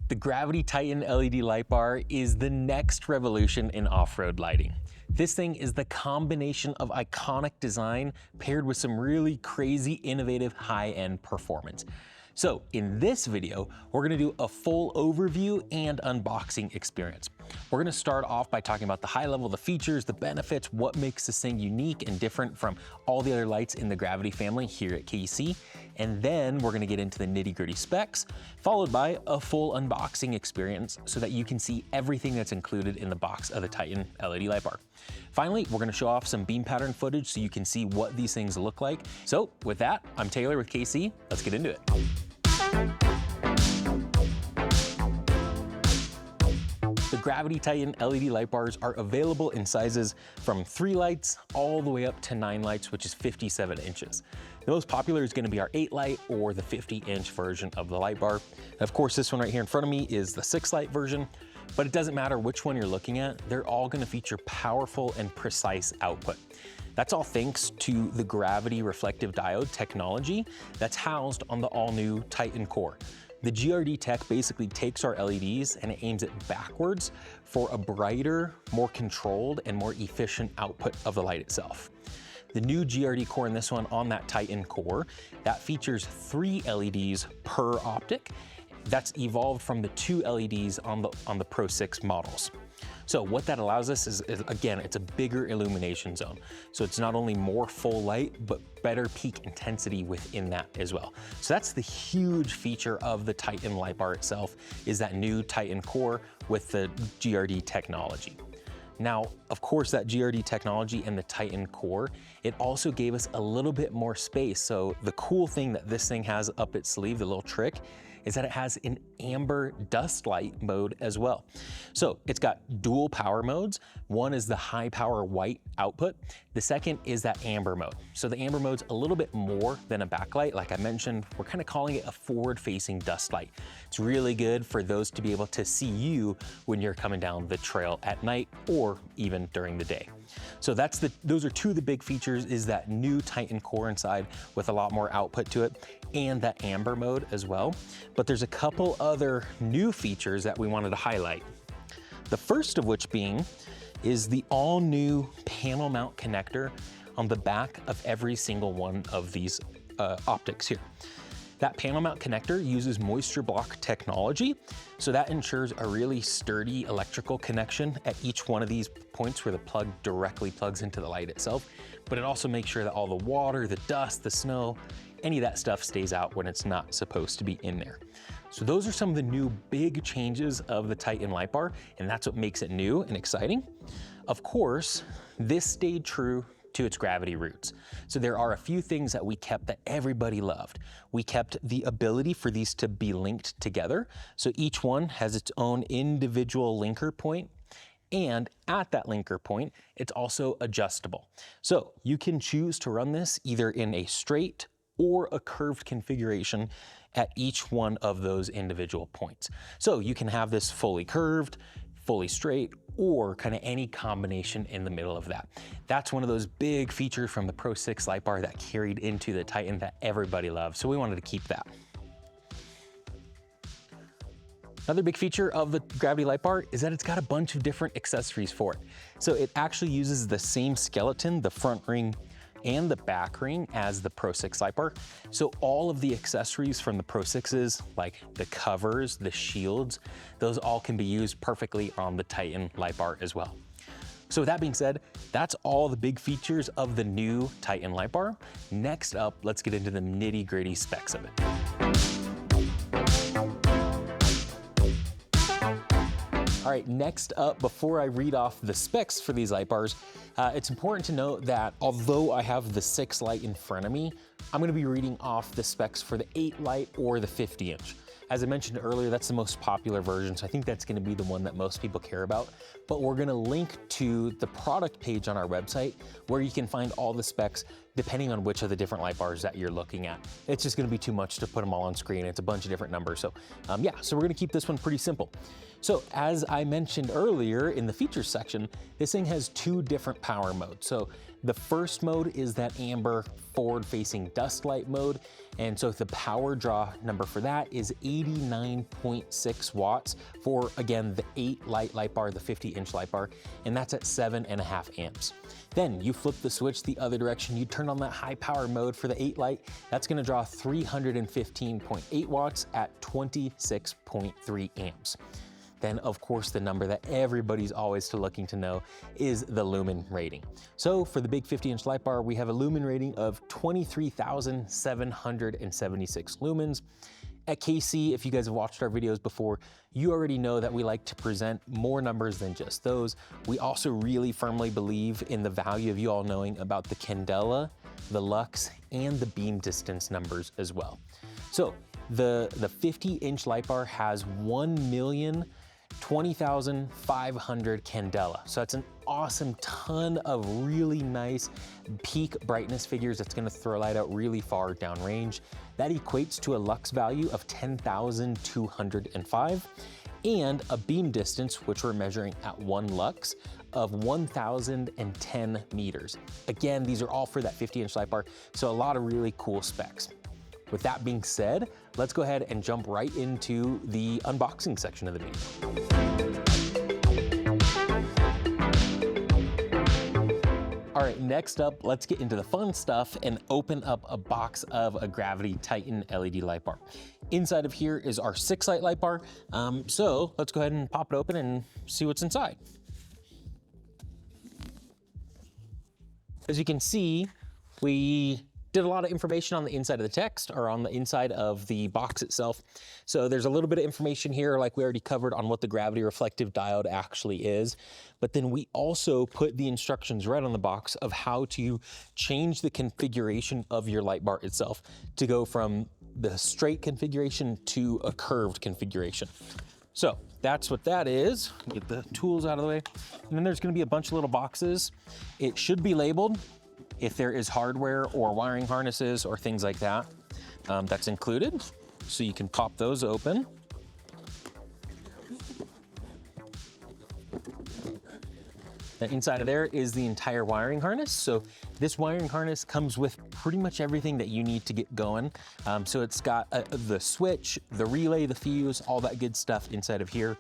The Gravity Titan LED light bar is the next revolution in off-road lighting. This thing is the combination of iconic design paired with some really crazy, innovative, high-end performance. So in this video, we're gonna do a full overview and unboxing experience. We're gonna start off by talking about the high level, the features, the benefits, what makes this thing unique and different from all the other lights in the Gravity family here at KC. And then we're gonna get into the nitty-gritty specs, followed by a full unboxing experience so that you can see everything that's included in the box of the Titan LED light bar. Finally, we're gonna show off some beam pattern footage so you can see what these things look like. So with that, I'm Taylor with KC. Let's get into it. The Gravity Titan LED light bars are available in sizes from 3 lights all the way up to 9 lights, which is 57 inches. The most popular is gonna be our 8 light or the 50-inch version of the light bar. Of course, this one right here in front of me is the 6 light version, but it doesn't matter which one you're looking at, they're all gonna feature powerful and precise output. That's all thanks to the gravity reflective diode technology that's housed on the all-new Titan core. The GRD tech basically takes our LEDs and it aims it backwards for a brighter, more controlled, and more efficient output of the light itself. The new GRD core in this one on that Titan core, that features 3 LEDs per optic. That's evolved from the 2 LEDs on the Pro6 models. So what that allows us is again, it's a bigger illumination zone. So it's not only more full light, but better peak intensity within that as well. So that's the huge feature of the Titan light bar itself, is that new Titan core with the GRD technology. Now, of course, that GRD technology and the Titan core, it also gave us a little bit more space. So the cool thing that this thing has up its sleeve, the little trick, is that it has an amber dust light mode as well. So it's got dual power modes. One is the high power white output. The second is that amber mode. So the amber mode's a little bit more than a backlight. Like I mentioned, we're kind of calling it a forward facing dust light. It's really good for those to be able to see you when you're coming down the trail at night or even during the day. So those are 2 of the big features, is that new Titan core inside with a lot more output to it and that amber mode as well. But there's a couple other new features that we wanted to highlight. The first of which is the all new panel mount connector on the back of every single one of these optics here. That panel mount connector uses moisture block technology, so that ensures a really sturdy electrical connection at each one of these points where the plug directly plugs into the light itself, but it also makes sure that all the water, the dust, the snow, any of that stuff stays out when it's not supposed to be in there. So those are some of the new big changes of the Titan light bar, and that's what makes it new and exciting. Of course, this stayed true to its gravity roots. So there are a few things that we kept that everybody loved. We kept the ability for these to be linked together. So each one has its own individual linker point. And at that linker point, it's also adjustable. So you can choose to run this either in a straight or a curved configuration at each one of those individual points. So you can have this fully curved, fully straight, or kind of any combination in the middle of that. That's one of those big features from the Pro6 light bar that carried into the Titan that everybody loves. So we wanted to keep that. Another big feature of the Gravity light bar is that it's got a bunch of different accessories for it. So it actually uses the same skeleton, the front ring and the back ring, as the Pro6 light bar. So all of the accessories from the Pro6s, like the covers, the shields, those all can be used perfectly on the Titan light bar as well. So with that being said, that's all the big features of the new Titan light bar. Next up, let's get into the nitty-gritty specs of it. All right, next up, before I read off the specs for these light bars, it's important to note that although I have the 6 light in front of me, I'm gonna be reading off the specs for the 8 light or the 50-inch. As I mentioned earlier, that's the most popular version, so I think that's gonna be the one that most people care about. But we're gonna link to the product page on our website where you can find all the specs depending on which of the different light bars that you're looking at. It's just gonna be too much to put them all on screen. It's a bunch of different numbers. So yeah, so we're gonna keep this one pretty simple. So as I mentioned earlier in the features section, this thing has 2 different power modes. So The first mode is that amber forward-facing dust light mode. And so the power draw number for that is 89.6 watts for, again, the 8 light bar, the 50-inch light bar, and that's at 7.5 amps. Then you flip the switch the other direction, you turn on that high power mode for the 8 light, that's gonna draw 315.8 watts at 26.3 amps. Then of course the number that everybody's always looking to know is the lumen rating. So for the big 50-inch light bar, we have a lumen rating of 23,776 lumens. At KC, if you guys have watched our videos before, you already know that we like to present more numbers than just those. We also really firmly believe in the value of you all knowing about the candela, the lux, and the beam distance numbers as well. So the 50-inch light bar has 1,020,500 candela. So that's an awesome ton of really nice peak brightness figures that's gonna throw light out really far downrange. That equates to a lux value of 10,205 and a beam distance, which we're measuring at 1 lux, of 1,010 meters. Again, these are all for that 50-inch light bar, so a lot of really cool specs. With that being said, let's go ahead and jump right into the unboxing section of the video. All right, next up, let's get into the fun stuff and open up a box of a Gravity Titan LED light bar. Inside of here is our 6 light bar. So let's go ahead and pop it open and see what's inside. As you can see, we did a lot of information on the inside of the text or on the inside of the box itself. So there's a little bit of information here like we already covered on what the gravity reflective diode actually is. But then we also put the instructions right on the box of how to change the configuration of your light bar itself to go from the straight configuration to a curved configuration. So that's what that is. Get the tools out of the way. And then there's gonna be a bunch of little boxes. It should be labeled if there is hardware or wiring harnesses or things like that, that's included. So you can pop those open. And inside of there is the entire wiring harness. So this wiring harness comes with pretty much everything that you need to get going. So it's got the switch, the relay, the fuse, all that good stuff inside of here.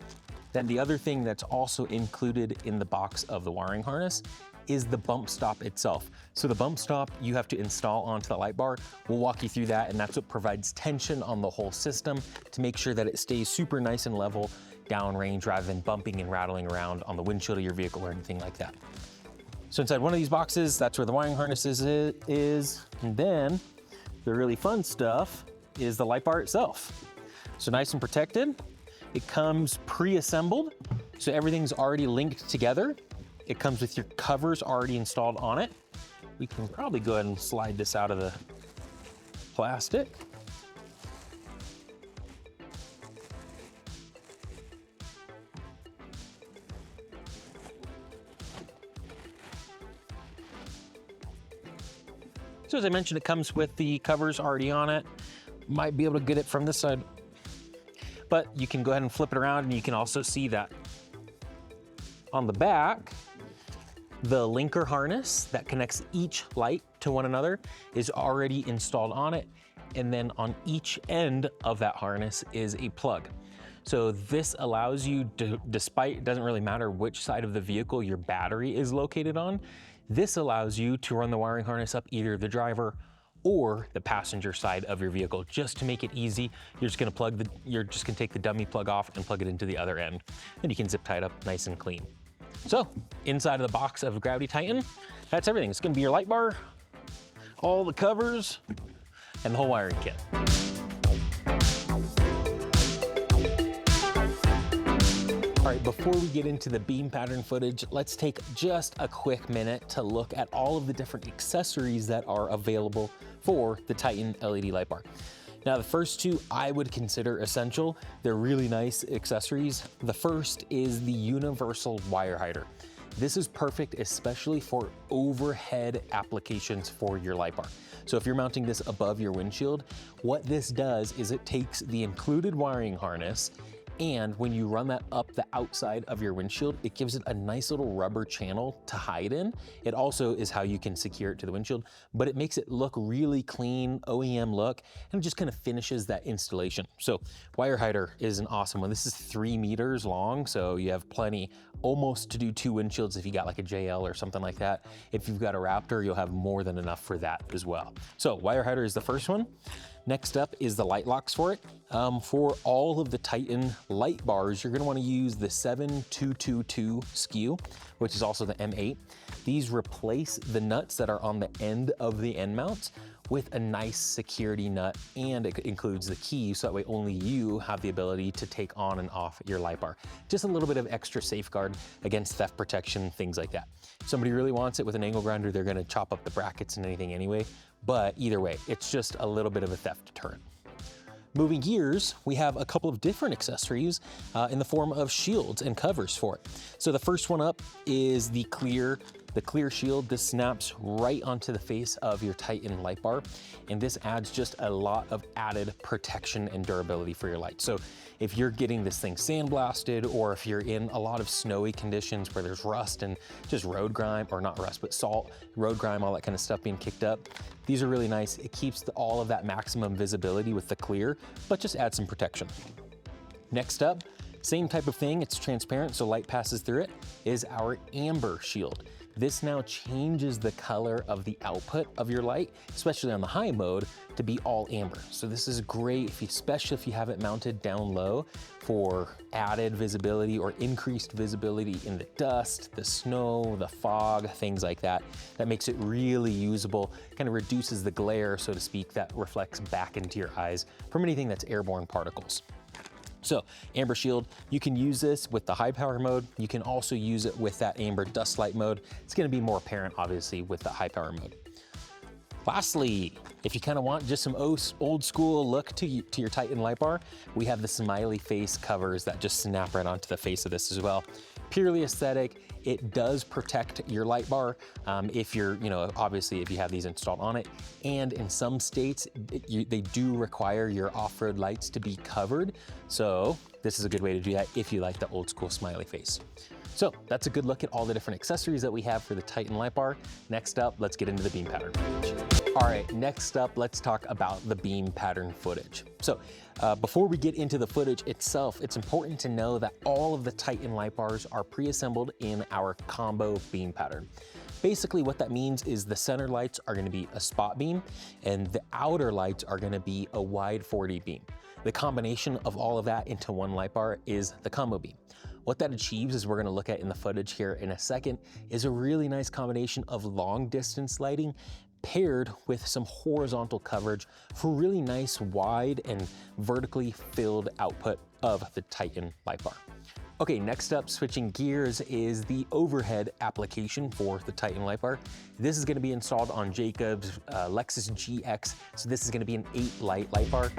Then the other thing that's also included in the box of the wiring harness is the bump stop itself. So the bump stop you have to install onto the light bar. We'll walk you through that, and that's what provides tension on the whole system to make sure that it stays super nice and level downrange rather than bumping and rattling around on the windshield of your vehicle or anything like that. So inside one of these boxes, that's where the wiring harness is. And then the really fun stuff is the light bar itself. So nice and protected. It comes pre-assembled, so everything's already linked together. It comes with your covers already installed on it. We can probably go ahead and slide this out of the plastic. So as I mentioned, it comes with the covers already on it. Might be able to get it from this side, but you can go ahead and flip it around and you can also see that on the back, the linker harness that connects each light to one another is already installed on it. And then on each end of that harness is a plug. So this allows you to, despite it doesn't really matter which side of the vehicle your battery is located on, this allows you to run the wiring harness up either the driver or the passenger side of your vehicle. Just to make it easy, you're just gonna take the dummy plug off and plug it into the other end. And you can zip tie it up nice and clean. So inside of the box of Gravity Titan, that's everything. It's gonna be your light bar, all the covers, and the whole wiring kit. All right, before we get into the beam pattern footage, let's take just a quick minute to look at all of the different accessories that are available for the Titan LED light bar. Now, the first two I would consider essential. They're really nice accessories. The first is the universal wire hider. This is perfect, especially for overhead applications for your light bar. So if you're mounting this above your windshield, what this does is it takes the included wiring harness And when you run that up the outside of your windshield, it gives it a nice little rubber channel to hide in. It also is how you can secure it to the windshield, but it makes it look really clean, OEM look, and it just kind of finishes that installation. So wire hider is an awesome one. This is 3 meters long, so you have plenty almost to do 2 windshields if you got like a JL or something like that. If you've got a Raptor, you'll have more than enough for that as well. So wire hider is the first one. Next up is the light locks for it. For all of the Titan light bars, you're gonna wanna use the 7222 SKU, which is also the M8. These replace the nuts that are on the end of the end mounts with a nice security nut, and it includes the key, so that way only you have the ability to take on and off your light bar. Just a little bit of extra safeguard against theft protection, things like that. If somebody really wants it with an angle grinder, they're gonna chop up the brackets and anything anyway, but either way, it's just a little bit of a theft deterrent. Moving gears, we have a couple of different accessories in the form of shields and covers for it. So the first one up is the clear shield. This snaps right onto the face of your Titan light bar, and this adds just a lot of added protection and durability for your light. So if you're getting this thing sandblasted, or if you're in a lot of snowy conditions where there's rust and just road grime, or not rust, but salt, road grime, all that kind of stuff being kicked up, these are really nice. It keeps all of that maximum visibility with the clear, but just adds some protection. Next up, same type of thing, it's transparent, so light passes through it, is our amber shield. This now changes the color of the output of your light, especially on the high mode, to be all amber. So this is great, especially if you have it mounted down low, for added visibility or increased visibility in the dust, the snow, the fog, things like that. That makes it really usable, kind of reduces the glare, so to speak, that reflects back into your eyes from anything that's airborne particles. So amber shield, you can use this with the high power mode. You can also use it with that amber dust light mode. It's gonna be more apparent, obviously, with the high power mode. Lastly, if you kind of want just some old school look to your Titan light bar, we have the smiley face covers that just snap right onto the face of this as well. Purely aesthetic. It does protect your light bar if you're, obviously if you have these installed on it. And in some states, they do require your off-road lights to be covered. So this is a good way to do that if you like the old school smiley face. So that's a good look at all the different accessories that we have for the Titan light bar. Next up, let's get into the beam pattern footage. All right, next up, let's talk about the beam pattern footage. So before we get into the footage itself, it's important to know that all of the Titan light bars are pre-assembled in our combo beam pattern. Basically what that means is the center lights are gonna be a spot beam, and the outer lights are gonna be a wide 4D beam. The combination of all of that into one light bar is the combo beam. What that achieves, as we're gonna look at in the footage here in a second, is a really nice combination of long distance lighting paired with some horizontal coverage for really nice wide and vertically filled output of the Titan light bar. Okay, next up, switching gears, is the overhead application for the Titan light bar. This is gonna be installed on Jacob's Lexus GX, so this is gonna be an 8-light light bar.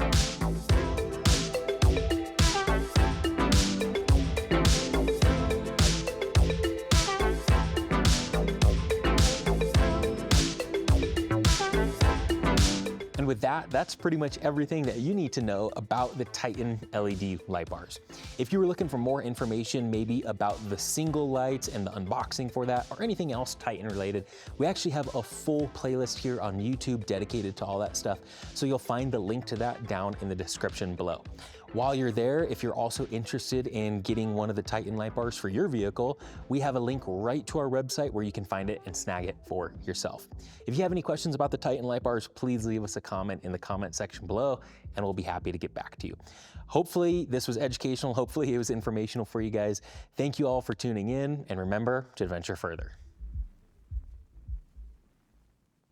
With that, that's pretty much everything that you need to know about the Titan LED light bars. If you were looking for more information, maybe about the single lights and the unboxing for that, or anything else Titan related, we actually have a full playlist here on YouTube dedicated to all that stuff, so you'll find the link to that down in the description below. While you're there, if you're also interested in getting one of the Titan light bars for your vehicle, we have a link right to our website where you can find it and snag it for yourself. If you have any questions about the Titan light bars, please leave us a comment in the comment section below, and we'll be happy to get back to you. Hopefully this was educational. Hopefully it was informational for you guys. Thank you all for tuning in, and remember to adventure further.